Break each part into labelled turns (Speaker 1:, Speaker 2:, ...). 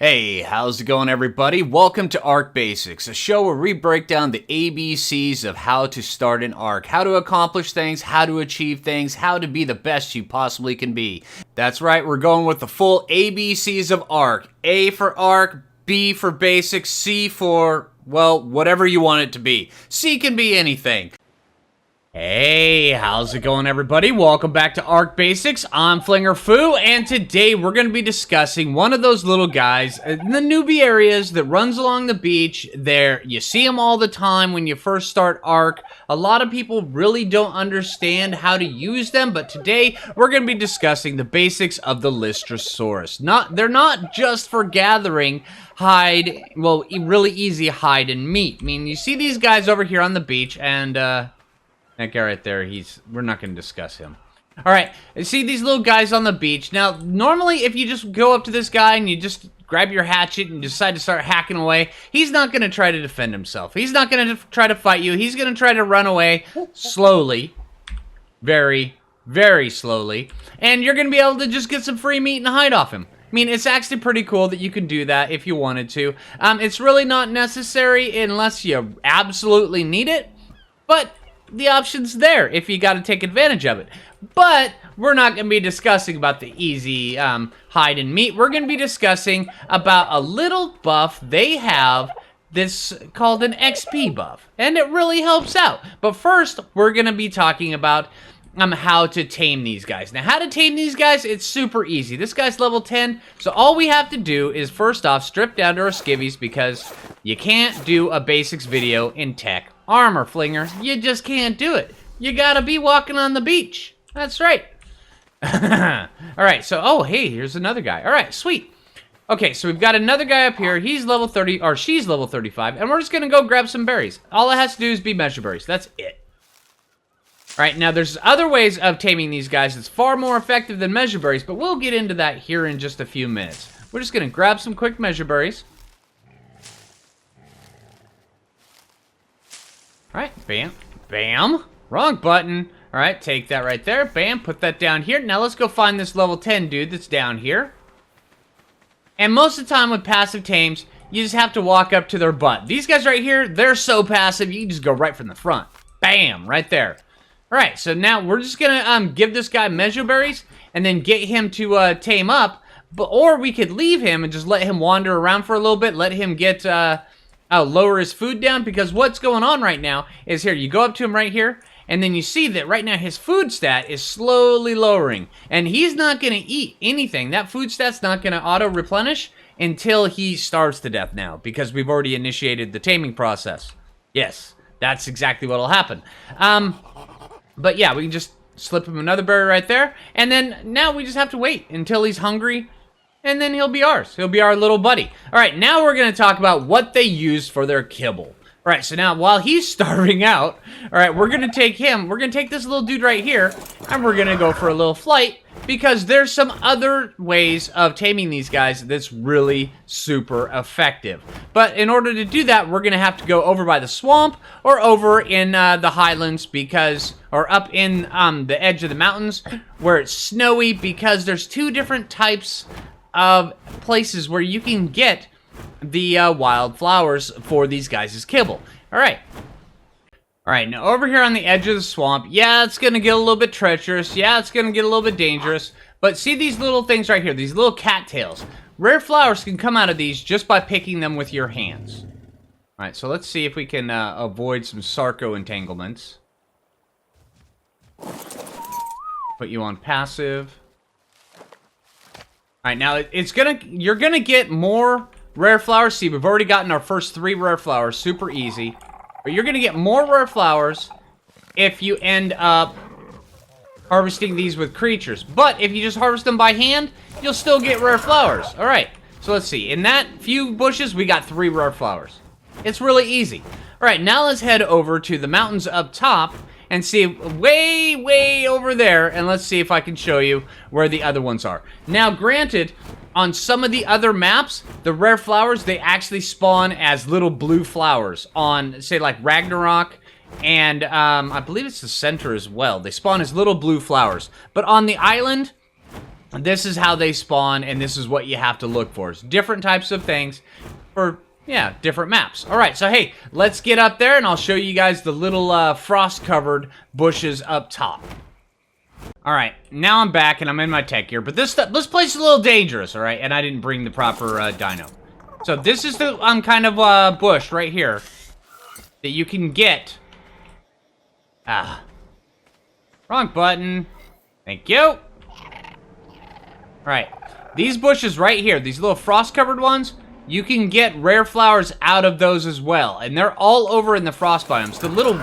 Speaker 1: Hey, how's it going everybody? Welcome to Arc Basics, a show where we break down the ABCs of how to start an arc, how to accomplish things, how to achieve things, how to be the best you possibly can be. That's right, we're going with the full ABCs of arc. A for arc, B for basic, C for, well, whatever you want it to be. C can be anything. Hey, how's it going everybody? Welcome back to Arc Basics. I'm Phlinger Phoo, and today we're going to be discussing one of those little guys in the newbie areas that runs along the beach. You see them all the time when you first start Arc. A lot of people really don't understand how to use them, but today we're going to be discussing the basics of the Lystrosaurus. They're not just for gathering hide, well, really easy hide and meat. I mean, you see these guys over here on the beach, and that guy right there, we're not going to discuss him. Alright, see these little guys on the beach. Now, normally if you just go up to this guy and you just grab your hatchet and decide to start hacking away, he's not going to try to defend himself. He's not going to try to fight you. He's going to try to run away slowly. Very, very slowly. And you're going to be able to just get some free meat and hide off him. I mean, it's actually pretty cool that you can do that if you wanted to. It's really not necessary unless you absolutely need it. But the option's there if you got to take advantage of it. But we're not going to be discussing about the easy hide and meat. We're going to be discussing about a little buff they have that's called an XP buff. And it really helps out. But first, we're going to be talking about how to tame these guys. Now, how to tame these guys, it's super easy. This guy's level 10, so all we have to do is, first off, strip down to our skivvies because you can't do a basics video in tech armor, Flinger. You just can't do it. You gotta be walking on the beach. That's right. Alright, so, oh, hey, here's another guy. Alright, sweet. Okay, so we've got another guy up here. He's level 30, or she's level 35, and we're just gonna go grab some berries. All it has to do is be measure berries. That's it. Alright, now there's other ways of taming these guys that's far more effective than measure berries, but we'll get into that here in just a few minutes. We're just gonna grab some quick measure berries. Alright, bam, bam, wrong button. Alright, take that right there, bam, put that down here. Now let's go find this level 10 dude that's down here. And most of the time with passive tames, you just have to walk up to their butt. These guys right here, they're so passive, you can just go right from the front. Bam, right there. Alright, so now we're just gonna give this guy measure berries and then get him to tame up. Or we could leave him and just let him wander around for a little bit, let him get lower his food down, because what's going on right now is here, you go up to him right here, and then you see that right now his food stat is slowly lowering, and he's not going to eat anything. That food stat's not going to auto-replenish until he starves to death now, because we've already initiated the taming process. Yes, that's exactly what'll happen. But yeah, we can just slip him another berry right there, and then now we just have to wait until he's hungry, and then he'll be ours. He'll be our little buddy. All right, now we're going to talk about what they use for their kibble. All right, so now while he's starving out, all right, we're going to take him. We're going to take this little dude right here, and we're going to go for a little flight, because there's some other ways of taming these guys that's really super effective. But in order to do that, we're going to have to go over by the swamp or over in the highlands or up in the edge of the mountains where it's snowy, because there's two different types of places where you can get the wildflowers for these guys' kibble. Alright, now over here on the edge of the swamp, yeah, it's gonna get a little bit treacherous, yeah, it's gonna get a little bit dangerous, but see these little things right here, these little cattails. Rare flowers can come out of these just by picking them with your hands. Alright, so let's see if we can avoid some sarco entanglements. Put you on passive. Alright, now you're gonna get more rare flowers. See, we've already gotten our first 3 rare flowers, super easy. But you're gonna get more rare flowers if you end up harvesting these with creatures. But if you just harvest them by hand, you'll still get rare flowers. Alright, so let's see. In that few bushes, we got 3 rare flowers. It's really easy. Alright, now let's head over to the mountains up top and see way over there, and let's see if I can show you where the other ones are. Now, granted, on some of the other maps, the rare flowers, they actually spawn as little blue flowers on, say, like Ragnarok, and I believe it's the center as well. They spawn as little blue flowers. But on the island, this is how they spawn, and this is what you have to look for. It's different types of things for, yeah, different maps. All right, so hey, let's get up there, and I'll show you guys the little frost-covered bushes up top. All right, now I'm back, and I'm in my tech gear, but this place is a little dangerous, all right? And I didn't bring the proper dino. So this is the kind of bush right here that you can get. Wrong button. Thank you. Alright, these bushes right here, these little frost-covered ones, you can get rare flowers out of those as well. And they're all over in the frost biomes. The little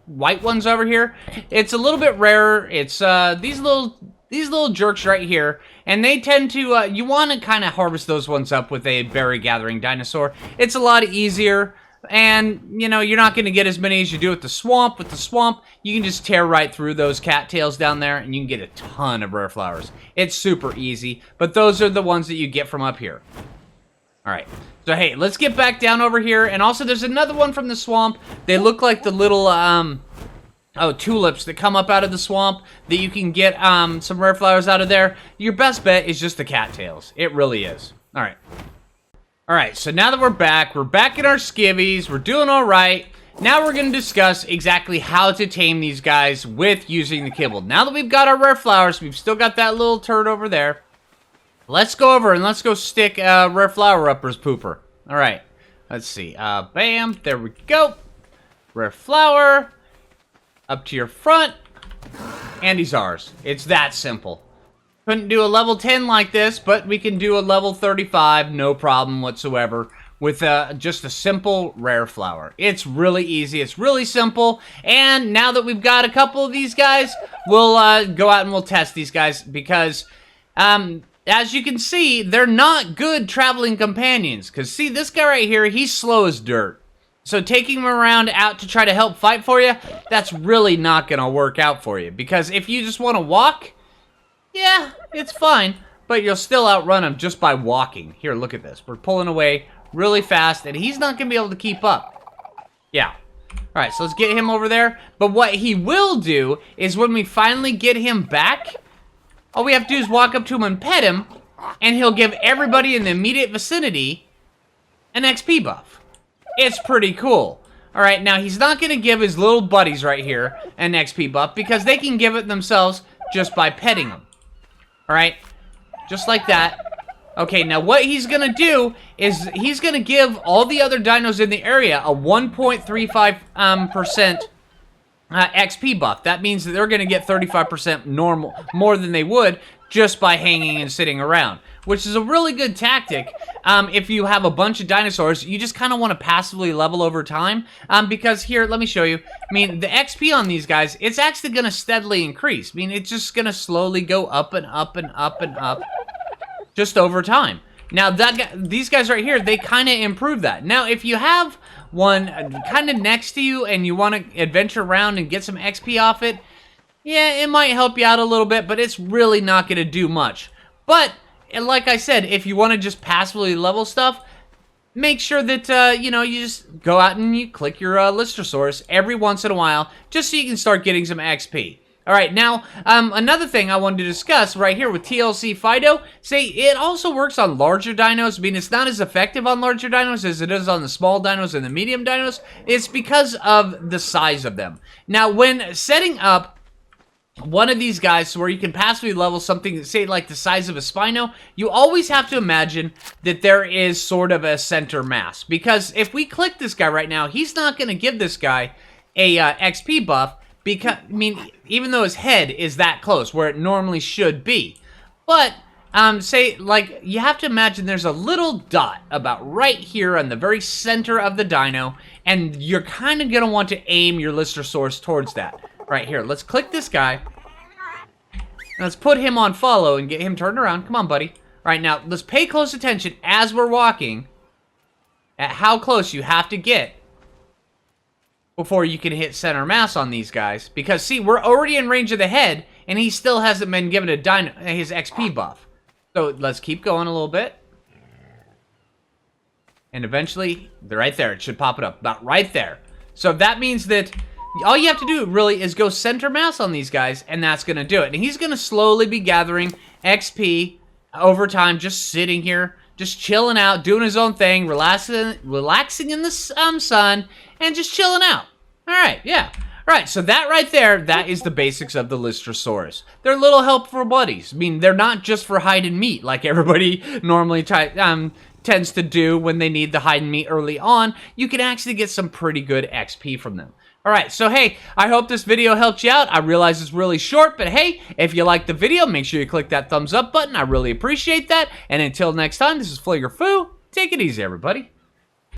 Speaker 1: white ones over here, it's a little bit rarer. It's these little jerks right here. And they tend to, you want to kind of harvest those ones up with a berry-gathering dinosaur. It's a lot easier. And, you know, you're not going to get as many as you do with the swamp. With the swamp, you can just tear right through those cattails down there, and you can get a ton of rare flowers. It's super easy, but those are the ones that you get from up here. All right, so hey, let's get back down over here. And also, there's another one from the swamp. They look like the little, tulips that come up out of the swamp that you can get some rare flowers out of there. Your best bet is just the cattails. It really is. All right. Alright, so now that we're back in our skivvies, we're doing alright. Now we're going to discuss exactly how to tame these guys with using the kibble. Now that we've got our rare flowers, we've still got that little turd over there. Let's go over and let's go stick rare flower up his pooper. Alright, let's see. Bam, there we go. Rare flower, up to your front, and he's ours. It's that simple. Couldn't do a level 10 like this, but we can do a level 35, no problem whatsoever, with just a simple rare flower. It's really easy, it's really simple, and now that we've got a couple of these guys, we'll go out and we'll test these guys, because, as you can see, they're not good traveling companions, because see, this guy right here, he's slow as dirt. So taking him around out to try to help fight for you, that's really not going to work out for you, because if you just want to walk, yeah, it's fine, but you'll still outrun him just by walking. Here, look at this. We're pulling away really fast, and he's not going to be able to keep up. Yeah. Alright, so let's get him over there. But what he will do is when we finally get him back, all we have to do is walk up to him and pet him, and he'll give everybody in the immediate vicinity an XP buff. It's pretty cool. Alright, now he's not going to give his little buddies right here an XP buff, because they can give it themselves just by petting them. Alright, just like that. Okay, now what he's gonna do is he's gonna give all the other dinos in the area a 1.35% XP buff. That means that they're gonna get 35% more than they would just by hanging and sitting around, which is a really good tactic. If you have a bunch of dinosaurs, you just kind of want to passively level over time, because here, let me show you. I mean, the XP on these guys, it's actually going to steadily increase. I mean, it's just going to slowly go up and up and up and up just over time. Now, these guys right here, they kind of improve that. Now, if you have one kind of next to you and you want to adventure around and get some XP off it, yeah, it might help you out a little bit, but it's really not going to do much. But, like I said, if you want to just passively level stuff, make sure that, you know, you just go out and you click your Lystrosaurus every once in a while, just so you can start getting some XP. Alright, now, another thing I wanted to discuss right here with TLC Fido, say, it also works on larger dinos. I mean, it's not as effective on larger dinos as it is on the small dinos and the medium dinos. It's because of the size of them. Now, when setting up one of these guys where you can passively level something, say, like the size of a Spino, you always have to imagine that there is sort of a center mass. Because if we click this guy right now, he's not going to give this guy a XP buff, because, I mean, even though his head is that close, where it normally should be. But, say, like, you have to imagine there's a little dot about right here on the very center of the dino, and you're kind of going to want to aim your Lystrosaurus towards that. Right here, let's click this guy. Let's put him on follow and get him turned around. Come on, buddy. All right, now, let's pay close attention as we're walking at how close you have to get before you can hit center mass on these guys. Because, see, we're already in range of the head, and he still hasn't been given his XP buff. So, let's keep going a little bit. And eventually, they're right there. It should pop it up. About right there. So, that means that all you have to do, really, is go center mass on these guys, and that's going to do it. And he's going to slowly be gathering XP over time, just sitting here, just chilling out, doing his own thing, relaxing in the sun, and just chilling out. All right, yeah. All right, so that right there, that is the basics of the Lystrosaurus. They're little helpful buddies. I mean, they're not just for hide and meat like everybody normally tends to do when they need the hide and meat early on. You can actually get some pretty good XP from them. All right, so hey, I hope this video helped you out. I realize it's really short, but hey, if you liked the video, make sure you click that thumbs up button. I really appreciate that. And until next time, this is Phlinger Phoo. Take it easy, everybody.